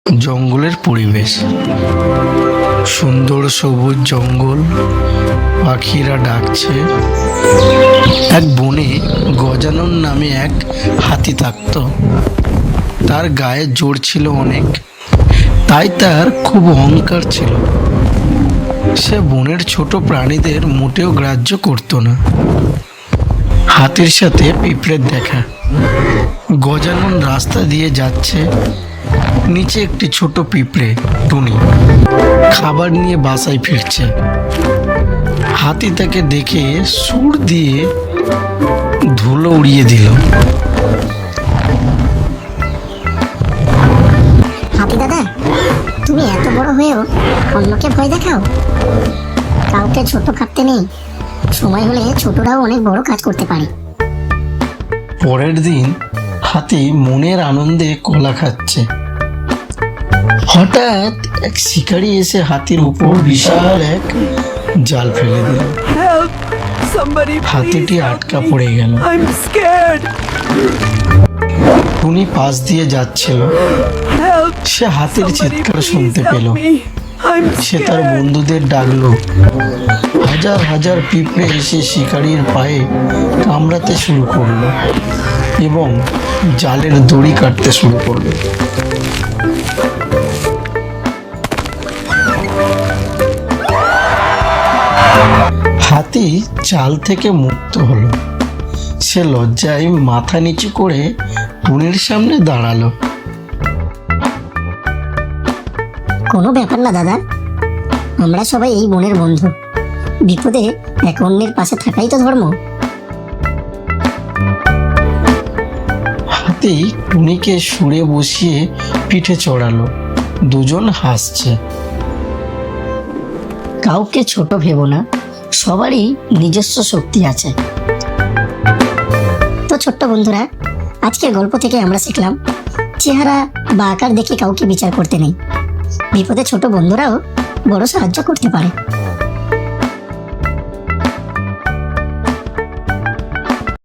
জঙ্গলের পরিবেশ, সুন্দর সবুজ জঙ্গল, পাখিরা ডাকছে। এক বনে গজানন নামে এক হাতি থাকতো। তার গায়ে জোর ছিল অনেক, তাই তার খুব অহংকার ছিল। সে বনের ছোট প্রাণীদের মোটেও গ্রাহ্য করতো না। হাতির সাথে পিঁপড়ের দেখা। গজানন রাস্তা দিয়ে যাচ্ছে, নিচে একটি ছোট পিঁপড়ে টুনি খাবার নিয়ে বাসায় ফিরছে। হাতি তাকে দেখে সুর দিয়ে ধুলো উড়িয়ে দিল। হাতি দাদা, তুমি এত বড় হয়েও অন্যকে ভয় দেখাও। কাউকে ছোট ভাবতে নেই, সময় হলে ছোটরাও অনেক বড় কাজ করতে পারে। পরের দিন হাতি মনের আনন্দে কলা খাচ্ছে। হঠাৎ এক শিকারী এসে হাতির উপর বিশাল এক জাল ফেলে দিল। Help! Somebody please হাতিটি help আটকা me. পড়ে গেল। I'm scared. টুনি পাশ দিয়ে যাচ্ছিল। Help! সে হাতির Somebody চিৎকার please শুনতে পেল। help me. I'm সে তার scared. বন্ধুদের ডাকলো। হাজার হাজার পিঁপড়ে এসে শিকারীর পায়ে কামড়াতে শুরু করলো এবং জালের দড়ি কাটতে শুরু করলো। হাতি জাল থেকে মুক্ত হলো। সে লজ্জায় মাথা নিচু করে টুনির সামনে দাঁড়ালো। কোনো ব্যাপার না দাদা, আমরা সবাই এই বনের বন্ধু। বিপদে এক অন্যের পাশে থাকাই তো ধর্ম। হাতি টুনিকে সুরে বসিয়ে পিঠে চড়ালো। দুজন হাসছে। কাউকে ছোট ভেবো না, সবারই নিজস্ব শক্তি আছে। তো ছোট্ট বন্ধুরা, আজকের গল্প থেকে আমরা শিখলাম চেহারা বা আকার দেখে কাউকে বিচার করতে নেই। বিপদে ছোট বন্ধুরাও বড় সাহায্য করতে পারে।